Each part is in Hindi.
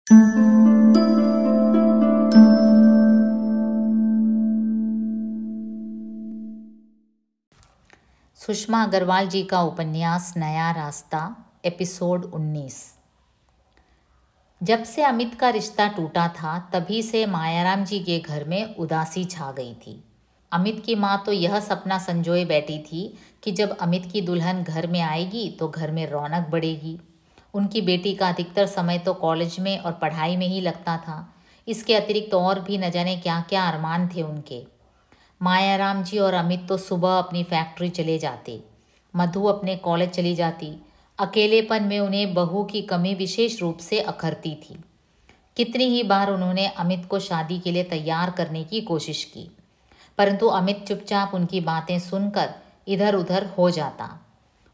सुषमा अग्रवाल जी का उपन्यास नया रास्ता, एपिसोड 19। जब से अमित का रिश्ता टूटा था तभी से मायाराम जी के घर में उदासी छा गई थी। अमित की माँ तो यह सपना संजोए बैठी थी कि जब अमित की दुल्हन घर में आएगी तो घर में रौनक बढ़ेगी। उनकी बेटी का अधिकतर समय तो कॉलेज में और पढ़ाई में ही लगता था। इसके अतिरिक्त और भी न जाने क्या क्या अरमान थे उनके। मायाराम जी और अमित तो सुबह अपनी फैक्ट्री चले जाते, मधु अपने कॉलेज चली जाती। अकेलेपन में उन्हें बहू की कमी विशेष रूप से अखरती थी। कितनी ही बार उन्होंने अमित को शादी के लिए तैयार करने की कोशिश की, परंतु अमित चुपचाप उनकी बातें सुनकर इधर उधर हो जाता।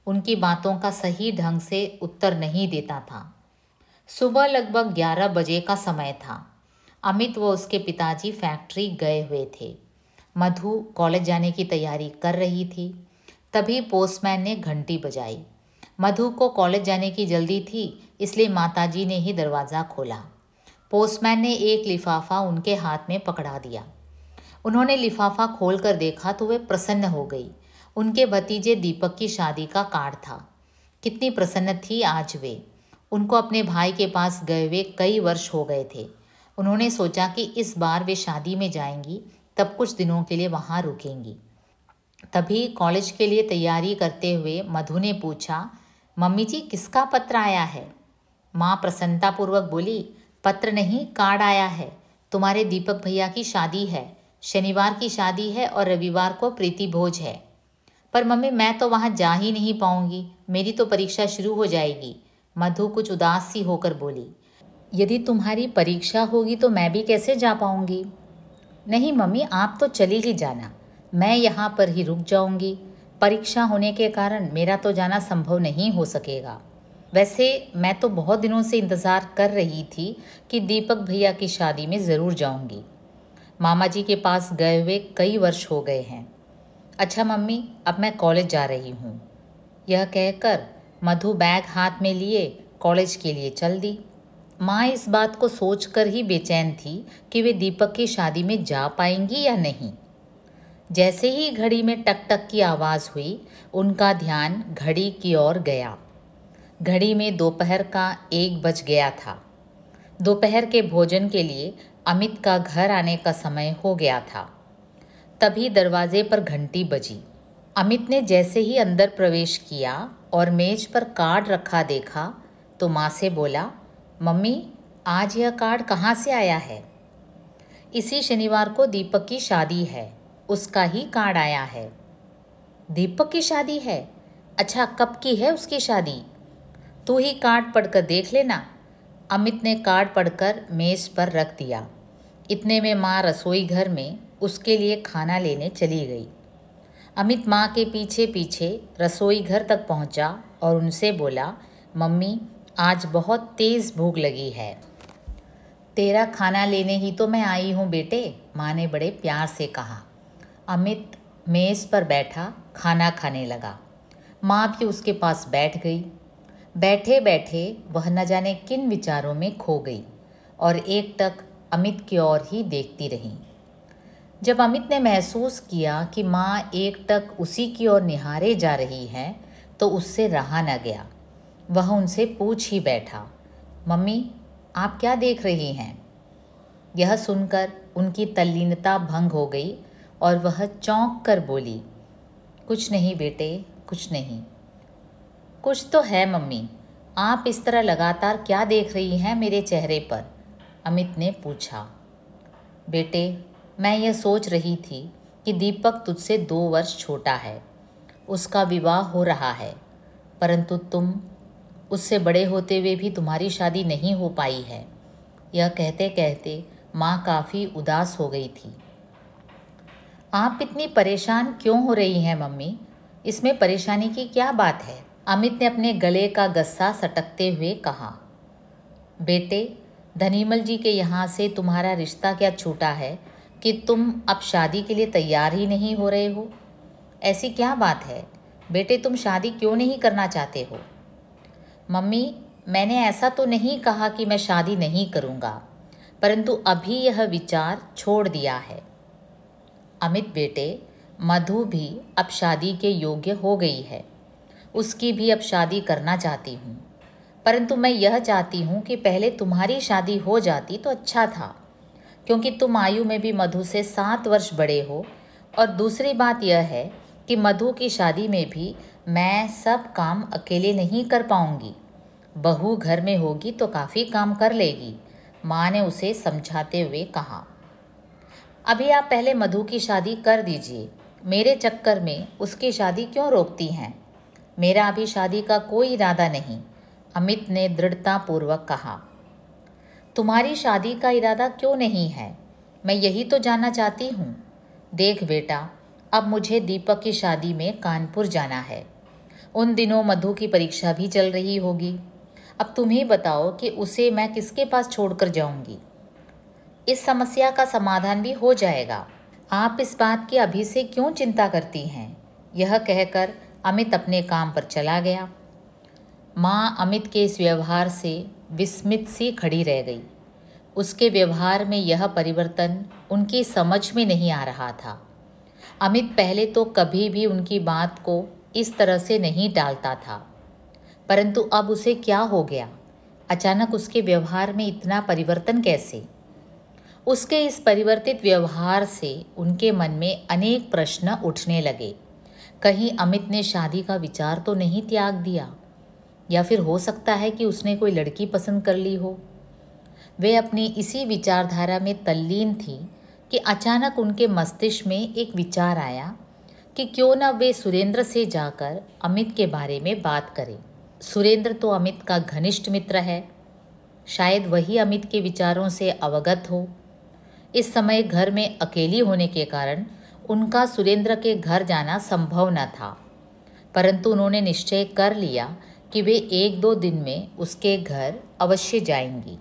उनकी बातों का सही ढंग से उत्तर नहीं देता था। सुबह लगभग 11 बजे का समय था। अमित व उसके पिताजी फैक्ट्री गए हुए थे। मधु कॉलेज जाने की तैयारी कर रही थी। तभी पोस्टमैन ने घंटी बजाई। मधु को कॉलेज जाने की जल्दी थी, इसलिए माताजी ने ही दरवाज़ा खोला। पोस्टमैन ने एक लिफाफा उनके हाथ में पकड़ा दिया। उन्होंने लिफाफा खोलकर देखा तो वे प्रसन्न हो गई। उनके भतीजे दीपक की शादी का कार्ड था। कितनी प्रसन्न थी आज वे। उनको अपने भाई के पास गए हुए कई वर्ष हो गए थे। उन्होंने सोचा कि इस बार वे शादी में जाएंगी, तब कुछ दिनों के लिए वहाँ रुकेंगी। तभी कॉलेज के लिए तैयारी करते हुए मधु ने पूछा, मम्मी जी किसका पत्र आया है? माँ प्रसन्नतापूर्वक बोली, पत्र नहीं, कार्ड आया है। तुम्हारे दीपक भैया की शादी है। शनिवार की शादी है और रविवार को प्रीति भोज है। पर मम्मी मैं तो वहाँ जा ही नहीं पाऊंगी, मेरी तो परीक्षा शुरू हो जाएगी। मधु कुछ उदास सी होकर बोली, यदि तुम्हारी परीक्षा होगी तो मैं भी कैसे जा पाऊंगी? नहीं मम्मी, आप तो चली ही जाना, मैं यहाँ पर ही रुक जाऊंगी। परीक्षा होने के कारण मेरा तो जाना संभव नहीं हो सकेगा। वैसे मैं तो बहुत दिनों से इंतज़ार कर रही थी कि दीपक भैया की शादी में ज़रूर जाऊंगी। मामा जी के पास गए हुए कई वर्ष हो गए हैं। अच्छा मम्मी, अब मैं कॉलेज जा रही हूँ। यह कहकर मधु बैग हाथ में लिए कॉलेज के लिए चल दी। माँ इस बात को सोचकर ही बेचैन थी कि वे दीपक की शादी में जा पाएंगी या नहीं। जैसे ही घड़ी में टक टक की आवाज़ हुई, उनका ध्यान घड़ी की ओर गया। घड़ी में दोपहर का 1 बज गया था। दोपहर के भोजन के लिए अमित का घर आने का समय हो गया था। तभी दरवाजे पर घंटी बजी। अमित ने जैसे ही अंदर प्रवेश किया और मेज पर कार्ड रखा देखा तो माँ से बोला, मम्मी आज यह कार्ड कहाँ से आया है? इसी शनिवार को दीपक की शादी है, उसका ही कार्ड आया है। दीपक की शादी है? अच्छा, कब की है उसकी शादी? तू ही कार्ड पढ़कर देख लेना। अमित ने कार्ड पढ़कर मेज पर रख दिया। इतने में माँ रसोई घर में उसके लिए खाना लेने चली गई। अमित माँ के पीछे पीछे रसोई घर तक पहुँचा और उनसे बोला, मम्मी आज बहुत तेज़ भूख लगी है। तेरा खाना लेने ही तो मैं आई हूँ बेटे, माँ ने बड़े प्यार से कहा। अमित मेज़ पर बैठा खाना खाने लगा। माँ भी उसके पास बैठ गई। बैठे बैठे वह न जाने किन विचारों में खो गई और एकटक अमित की ओर ही देखती रही। जब अमित ने महसूस किया कि माँ एकटक उसी की ओर निहारे जा रही है तो उससे रहा न गया। वह उनसे पूछ ही बैठा, मम्मी आप क्या देख रही हैं? यह सुनकर उनकी तल्लीनता भंग हो गई और वह चौंक कर बोली, कुछ नहीं बेटे, कुछ नहीं। कुछ तो है मम्मी, आप इस तरह लगातार क्या देख रही हैं मेरे चेहरे पर? अमित ने पूछा। बेटे, मैं यह सोच रही थी कि दीपक तुझसे 2 वर्ष छोटा है, उसका विवाह हो रहा है, परंतु तुम उससे बड़े होते हुए भी तुम्हारी शादी नहीं हो पाई है। यह कहते कहते माँ काफ़ी उदास हो गई थी। आप इतनी परेशान क्यों हो रही हैं मम्मी? इसमें परेशानी की क्या बात है? अमित ने अपने गले का गस्सा सटकते हुए कहा। बेटे, धनीमल जी के यहाँ से तुम्हारा रिश्ता क्या छूटा है कि तुम अब शादी के लिए तैयार ही नहीं हो रहे हो? ऐसी क्या बात है बेटे, तुम शादी क्यों नहीं करना चाहते हो? मम्मी, मैंने ऐसा तो नहीं कहा कि मैं शादी नहीं करूँगा, परंतु अभी यह विचार छोड़ दिया है। अमित बेटे, मधु भी अब शादी के योग्य हो गई है। उसकी भी अब शादी करना चाहती हूँ, परंतु मैं यह चाहती हूँ कि पहले तुम्हारी शादी हो जाती तो अच्छा था, क्योंकि तुम आयु में भी मधु से 7 वर्ष बड़े हो। और दूसरी बात यह है कि मधु की शादी में भी मैं सब काम अकेले नहीं कर पाऊँगी। बहू घर में होगी तो काफ़ी काम कर लेगी, माँ ने उसे समझाते हुए कहा। अभी आप पहले मधु की शादी कर दीजिए, मेरे चक्कर में उसकी शादी क्यों रोकती हैं? मेरा अभी शादी का कोई इरादा नहीं, अमित ने दृढ़तापूर्वक कहा। तुम्हारी शादी का इरादा क्यों नहीं है, मैं यही तो जानना चाहती हूँ। देख बेटा, अब मुझे दीपक की शादी में कानपुर जाना है। उन दिनों मधु की परीक्षा भी चल रही होगी। अब तुम ही बताओ कि उसे मैं किसके पास छोड़कर जाऊंगी? इस समस्या का समाधान भी हो जाएगा। आप इस बात की अभी से क्यों चिंता करती हैं? यह कहकर अमित अपने काम पर चला गया। माँ अमित के इस व्यवहार से विस्मित सी खड़ी रह गई। उसके व्यवहार में यह परिवर्तन उनकी समझ में नहीं आ रहा था। अमित पहले तो कभी भी उनकी बात को इस तरह से नहीं टालता था, परंतु अब उसे क्या हो गया? अचानक उसके व्यवहार में इतना परिवर्तन कैसे? उसके इस परिवर्तित व्यवहार से उनके मन में अनेक प्रश्न उठने लगे। कहीं अमित ने शादी का विचार तो नहीं त्याग दिया, या फिर हो सकता है कि उसने कोई लड़की पसंद कर ली हो। वे अपनी इसी विचारधारा में तल्लीन थी कि अचानक उनके मस्तिष्क में एक विचार आया कि क्यों न वे सुरेंद्र से जाकर अमित के बारे में बात करें। सुरेंद्र तो अमित का घनिष्ठ मित्र है, शायद वही अमित के विचारों से अवगत हो। इस समय घर में अकेली होने के कारण उनका सुरेंद्र के घर जाना संभव न था, परंतु उन्होंने निश्चय कर लिया कि वे 1-2 दिन में उसके घर अवश्य जाएंगी।